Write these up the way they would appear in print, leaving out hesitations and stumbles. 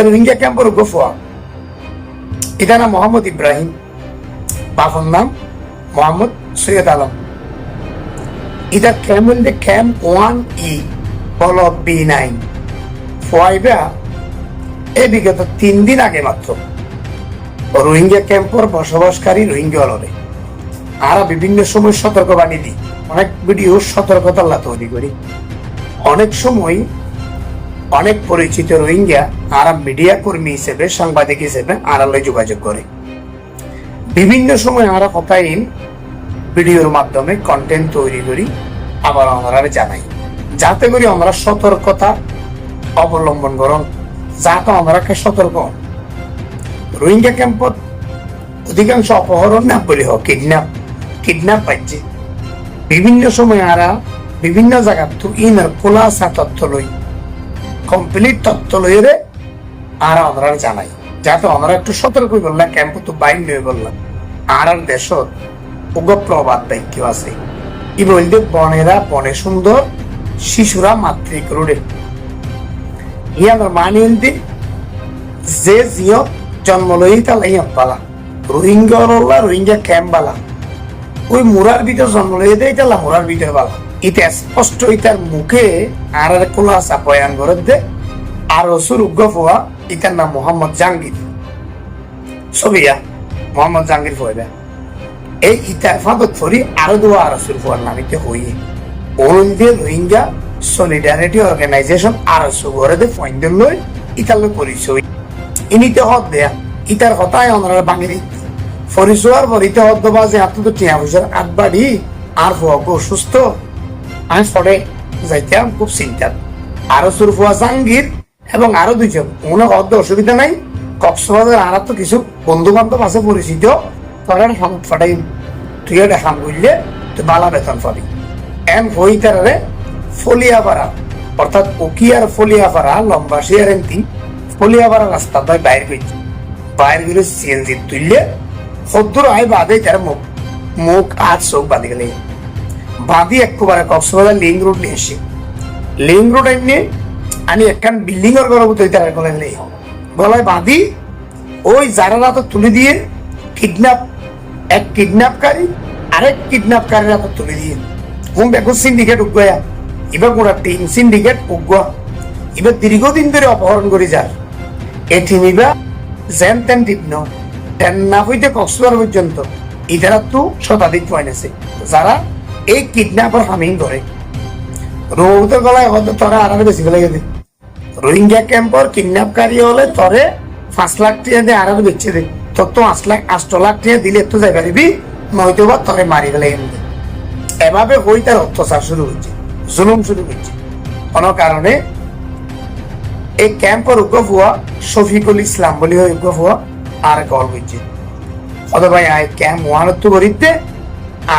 রোহিঙ্গা ক্যাম্পের গফুয়া এটা নাম মোহাম্মদ ইব্রাহিম, বাবার নাম মোহাম্মদ সৈয়দ আলম। এটা ক্যাম্প বলতে ক্যাম্প 1E ব্লক B9 ফোয়াইবা। এই বিগত 3 দিন আগে মাত্র রোহিঙ্গা ক্যাম্পের বসবাসকারী রোহিঙ্গা হলরে আরা বিভিন্ন সময় সতর্কবাণী দিই, অনেক ভিডিও সতর্কতা তৈরি করি। অনেক সময় অনেক পরিচিত রোহিঙ্গা আরা মিডিয়া কর্মী হিসেবে, সাংবাদিক হিসেবে আড়ালে যোগাযোগ করে। বিভিন্ন সময় আমরা কথাইন ভিডিওর মাধ্যমে কন্টেন্ট তৈরি করি, আবার আমরা জানাই, যাতে করে আমরা সতর্কতা অবলম্বন করুন, যাতে আমরা সতর্ক। রোহিঙ্গা ক্যাম্পত অধিকাংশ অপহরণ না বলি হোক, কিডন্যাপ পাইছে। বিভিন্ন সময় আরা বিভিন্ন জায়গা তো ইনার খোলাসা তথ্য লই, কমপ্লিট তথ্য লইরে আর আমরা জানাই, যাতে আমরা একটু সতর্ক করলাম। ক্যাম্প তো বাইন নিয়ে বললাম আর দেশত উগ্রপ্রবাদ বাক্য আছে, ই বলতে বনেরা বনে সুন্দর, শিশুরা মাতৃক রোডে। ইয়ানোর মানিয়ে যে জিও জন্ম লই তালা ইয়ত পালা রোহিঙ্গা রোহিঙ্গা ক্যাম্প বালা, ওই মুরার ভিতর জন্ম লই দেয় তালা মুরার ভিতর বালা। ইটা স্পষ্ট ইটার মুখে আর খোলাসা বয়ান করে দে। আর রসুর উগ্রফোয়া ইটার নাম মোহাম্মদ জাহাঙ্গীর, ছবিয়া মোহাম্মদ জাহাঙ্গীর ফোয়া। এই ইটার ফাঁদত ফরি আরো দোয়া রসুল ফোয়ার নামিতে হইয়ে ওরন্দে রোহিঙ্গা সলিডারিটি অর্গানাইজেশন আর সুগরে দে ফয়েন্ডের লই ইতালে পরিচয় ইনিতে হদ দেয়া। ইটার হতায় ওনারা বাঙালি পরিচয়ের পর ইতে হদ দেবা যে আপনি তো টিয়া পয়সার আটবাড়ি আর ফোয়াকে অসুস্থ। আমি পরে যাইতাম খুব চিন্তা। আরো সুরফুয়া জাহাঙ্গীর এবং আরো দুইজন মনে হদ অসুবিধা নাই, কক্সবাজার আর তো কিছু বন্ধু বান্ধব আছে পরিচিত, তারা হাম ফাটাই তুই এটা হাম করলে তুই বালা বেতন পাবি। এম হই তারে ফলিয়াপাড়া অর্থাৎ উকিয়ার ফলিয়াপাড়া লম্বা শিয়ার এমতি ফলিয়াপাড়া রাস্তা তাই বাইর করছি। বাইর করে সিএনজি তুললে সদ্দুর আয় বাদে তার মুখ আর চোখ বাঁধি গেলে বাঁধি একবারে কক্সবাজার লিঙ্ক রোড নিয়ে এসে লিঙ্ক রোড এমনি আমি একখান বিল্ডিং এর গর্ব তৈরি তার গলায় বাঁধি ওই যারা তো তুলে দিয়ে এক কিডন্যাপকারী আরেক কিডন্যাপকারীর হাতে তুলে দিয়ে কোন দেখো সিন্ডিকেট উগ্গয়া এবার গোটা টিম সিন্ডিকেট উগ্গা এবার দীর্ঘদিন ধরে অপহরণ করে যার এ টিমিবা জেন তেন টিপন টেন না হইতে কক্সবাজার পর্যন্ত ইধারা তো শতাধিক পয়েন্ট আছে যারা এই কিডন্যাপার হামিং ধরে। রোহিঙ্গার গলায় হয়তো তোরা আর বেশি গেলে গেছে রোহিঙ্গা ক্যাম্পর কিডন্যাপকারী হলে তরে 5 লাখ টাকা দিয়ে আর বেচে দে, তোর তো 8 লাখ টাকা দিলে তো যাই পারিবি, নয়তো বা তরে মারি গেলে এভাবে হই তার অত্যাচার শুরু হচ্ছে, জুলুম শুরু হচ্ছে। কোনো কারণে এই ক্যাম্পের উগ্রফুয়া শফিকুল ইসলাম বলি হয় উগ্রফুয়া আর কল করছে হয়তো ভাই আয় ক্যাম্প 1 তো করিতে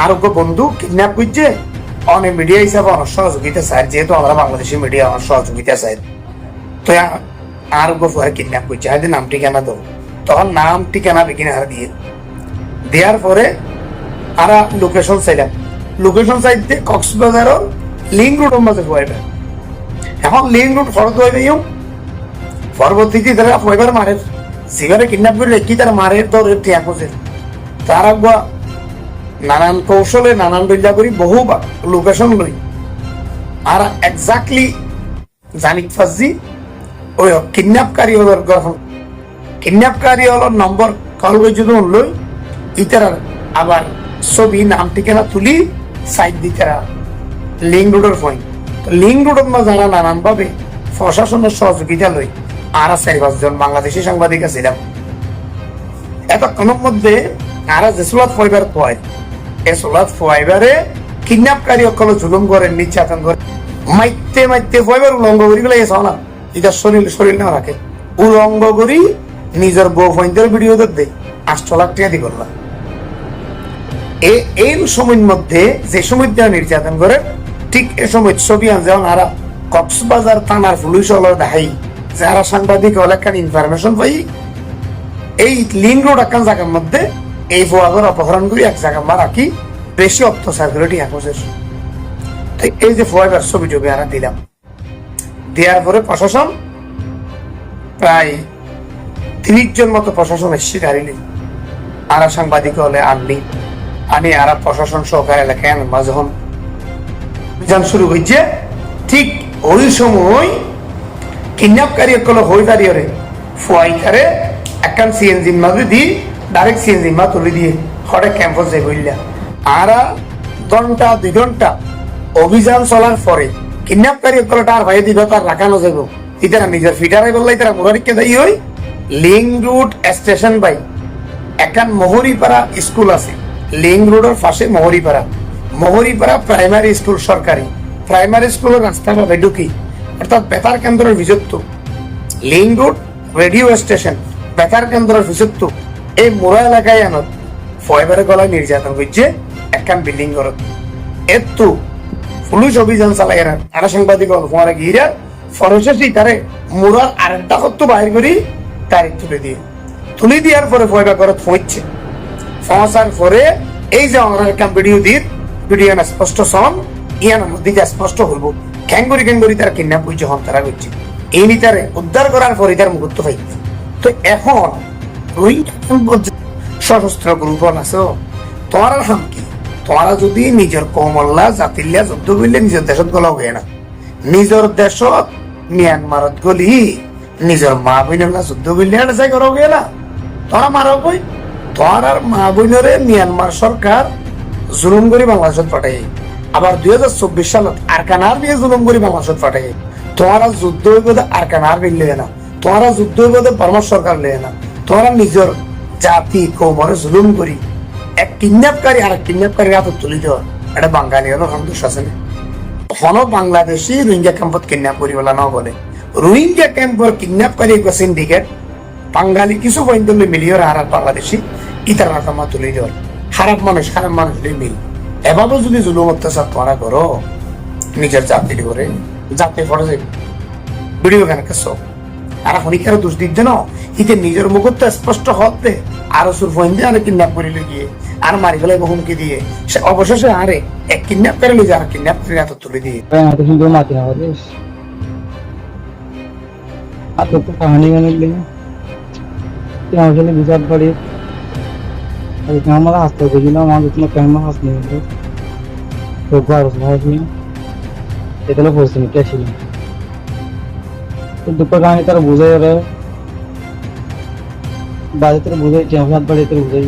আর বন্ধু কিডন্যাপ করছে। অনেক মিডিয়া হিসাবে অনেক সহযোগিতা চাই, যেহেতু আমরা বাংলাদেশি মিডিয়া অনেক সহযোগিতা চাই, তো আর উগ্রফুয়া কিডন্যাপ করছে, হয়তো নাম ঠিকানা দেবো। তখন নাম ঠিকানা বিকিনে আর দিয়ে দেওয়ার পরে আর লোকেশন চাইলাম, লোকেশন চাইতে কক্সবাজারের লিঙ্ক রোড মাঝে পড়বে। এখন লিঙ্ক রোড ফরত হইবে পরবর্তীতে তারা পয়বার মারের সিগারে কিডন্যাপ করে রেখি তারা মারের দর টিয়া খোঁজে। তারা নানান কৌশলে নানান বিদ্যা করি বহু লোকেশন লই আর এক্সাক্টলি জানিক ফাজি ওই কিডন্যাপকারী হলোর গ্রহণ কিডন্যাপকারী হলোর নম্বর কল করে যদি লই ইতার আবার ছবি নাম ঠিকানা তুলি সাইড দিতে লিঙ্ক রোডের পয়েন্ট। লিঙ্ক রোডের মধ্যে যারা নানান ভাবে প্রশাসনের সহযোগিতা লই আর 4-5 জন বাংলাদেশি সাংবাদিক ছিলাম। এতক্ষণের মধ্যে আর যে সোলাত ফাইবার হয় এই সোলাত ফাইবারে কিডন্যাপকারী অকল জুলুম করে নির্যাতন করে মাইতে মাইতে ফাইবার উলঙ্গ করি গেলে এসো না এটা শরীর না রাখে উলঙ্গ করি নিজের বউ পয়েন্টের ভিডিও দেয় 8 লাখ টাকা দিয়ে করলাম। এই সময়ের মধ্যে যে সময় নির্যাতন করে ঠিক এ সময় ছবি আন যেমন আর কক্সবাজার থানার পুলিশ হলো দেখাই যারা সাংবাদিক হলে একটা ইনফরমেশন পাই এই লিঙ্ক রোড একটা জায়গার মধ্যে এই ফোয়াগর অপহরণ করি এক জায়গা মা রাখি বেশি অত্যাচার করে টিয়া খোঁজের। এই যে ফোয়াগার ছবি টবি আমরা দিলাম, দেওয়ার পরে প্রশাসন প্রায় 30 জন মতো প্রশাসন এসছে গাড়িলে, আর সাংবাদিক হলে আনি আর প্রশাসন সহকারে এলাকায় যখন অভিযান শুরু হয়েছে, ঠিক ওই সময় কিডন্যাপকারী একলো হয়ে দাঁড়িয়ে ফুয়াইকারে একখান সিএনজি মাঝে দিয়ে ডাইরেক্ট সিএনজি মা তুলে দিয়ে হঠাৎ ক্যাম্পাস যাই বললা। আর ঘন্টা 2 ঘন্টা অভিযান চলার পরে কিডন্যাপকারী একলটা আর ভাই দিবে তার রাখানো যাব, ইতারা নিজের ফিটারাই বললাই তারা মুরারিকে দায়ী হই লিং রোড স্টেশন বাই একখান মোহরিপাড়া স্কুল আছে, লিং রোডের পাশে মোহরিপাড়া প্রাইমারি স্কুল, সরকারি প্রাইমারি স্কুলের রাস্তা ভাবে ঢুকি, অর্থাৎ বেতার কেন্দ্রের ভিজত্ব লিং রোড রেডিও স্টেশন বেতার কেন্দ্রের ভিজত্ব এই মোরা এলাকায় আনত ফয়বারে গলায় নির্যাতন করছে একখান বিল্ডিং ঘরত। এতো পুলিশ অভিযান চালাই আনা সাংবাদিক তোমার গিরা ফরসেসি তারে মোরার আরেকটা কত বাইর করি তারিখ তুলে দেওয়ার পরে ফয়বা ঘরত পৌঁছছে, পৌঁছার পরে এই যে আমরা একটা ভিডিও স্পষ্ট সন ইয়ানোর মধ্যে স্পষ্ট হইব ক্যাঙ্গুরি তারা কিডন্যাপ করছে হন তারা করছে এই নিতারে উদ্ধার করার পরে তার মুহূর্ত পাই। তো এখন সশস্ত্র গ্রুপ আছে তোমার হাম কি, তোমারা যদি নিজের কমল্লা জাতিল্লা যুদ্ধ করলে নিজের দেশত গলাও গে না, নিজের দেশত মিয়ানমারত গলি নিজের মা বোনেরা যুদ্ধ করলে যাই করো গে না, তোরা মারো কই, তোমার আর মা বোনরে মিয়ানমার সরকার জুলুম করে বাংলাদেশত পাঠাই, আবার 2024 সালত আরকানার নিয়ে জুলুম করে বাংলাদেশত পাঠাই। তোমারা যুদ্ধ হইব আরকানার মিললে না, তোমারা যুদ্ধ হইব বার্মা সরকার লে না, তোমরা নিজের জাতি কৌমরে জুলুম করি এক কিডন্যাপকারী আর কিডন্যাপকারী হাতে তুলে দেওয়া, এটা বাঙালি হলো দোষ আছে না। হন বাংলাদেশি রোহিঙ্গা ক্যাম্পত কিডন্যাপ করি বলা না বলে রোহিঙ্গা ক্যাম্পর কিডন্যাপকারী সিন্ডিকেট বাঙালি কিছু পয়েন্ট মিলিয়ে আর বাংলাদেশি ইতার রাতামা তুলে দেওয়ার খারাপ মানুষ মিল এভাবে যদি জুলুম অত্যাচার তোমরা করো নিজের জাতির করে জাতি পড়ে যাবে ভিডিও কেন সব আর হনিকারও দোষ দিতে না ইতে নিজের মুখত স্পষ্ট হতে আরো সুরফইন দিয়ে আর কিডন্যাপ করে গিয়ে আর মারি ফেলে হুমকি দিয়ে সে অবশেষে আরে এক কিডন্যাপ করে লই আর কিডন্যাপ করে হাতে তুলে দিয়ে আর তো কাহিনী গানে বিচার করি हमारा हंसते थे ना वहाँ इतना कैमरा हंस नहीं होते तो बार भाई नहीं इतना फोर्स नहीं क्या चाहिए तो दुपहर कहानी तरह बुझे रहे बाजे तरह बुझे कैमरा हाथ बड़े तरह बुझे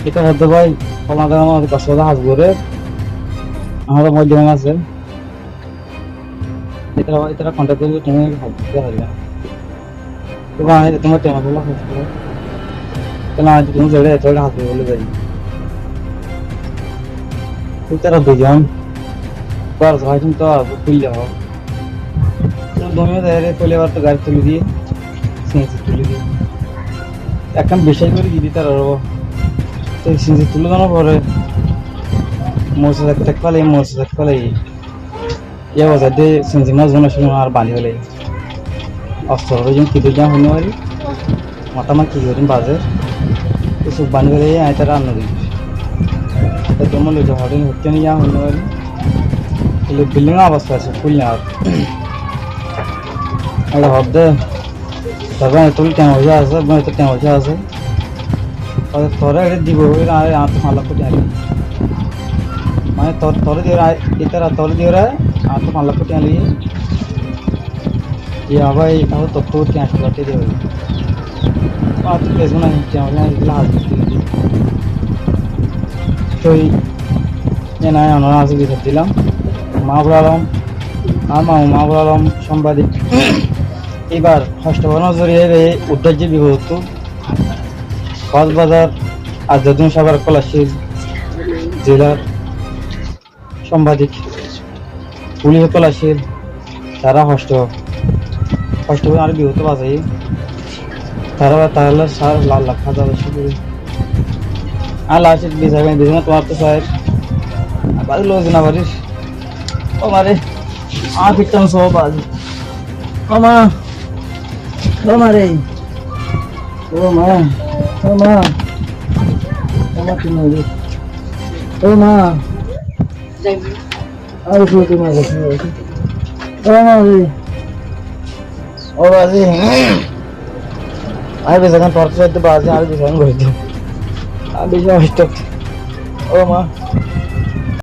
এটা হতে ভাই আমাদের আমাদের পাশে হাত ঘুরে আমাদের মধ্যে আছে এটা কন্টাক্ট করে তুমি হাত দিতে পারবে তো ভাই তোমার টেমা বলা হচ্ছে কেন আজ তুমি জড়ে এতটা হাত বলে যাই তুই তারা দুজন পর ভাই তুমি তো খুল যাও তো দমে দেরে তোলে বার তো গাড়ি তুলে দিয়ে সিএনজি তুলে দিয়ে এখন বিষয় করে দিদি তার তো সিএনজি তুলে দাও পরে মোসে থাকলে ইয়ে বাজার দিয়ে সিএনজি মাছ জন্য শুনে আর বাঁধি হলে অস্ত্র যখন কিনে যাওয়া হইনি পারি মাতামা কি করিম বাজার কিছু বান করে আয় তারা আন্ন দিই তোমার লোক হোটেল হতে নিয়ে যাওয়া হইনি পারি বিল্ডিং অবস্থা আছে ফুল নেওয়ার একটা হদ্দে তারপর তুমি টেমজা আছে তো টেমজা আছে তোরা এটা দিব আর আট ভালো কোটি আগে মানে তোর দিয়ে ইতারা তোর দিয়ে আট ভালো কোটি আলি ये आवाज आवाज तो तो क्या करते दे बात कैसे ना क्या हो जाए लाज तो ये ना আমরা আজকে কি দিলাম মাহবুব আলম সাংবাদিক এবার হস্তবর্ণ জড়িয়ে উদ্যোগ বিভক্ত কক্সবাজার আজাদুন সাগর কলাশির জেলার সাংবাদিক পুলিশ কলাশির তারা কষ্ট করে আর বিহত বাজাই তাহলে সার লাল লাখ হাজার আর লাস্ট বিছাবেন বিছানা তোমার তো স্যার বাজ লোক না পারিস ও মারে আ ফিটন সব বাজ ও মারে ও মা কি মারে ও মা আর কি মারে ও মারে ও বাজি আমি বেশ এখন টর্চ চাইতে বাজি আর বেশি আমি করে দিই আর বেশি স্টপ ও মা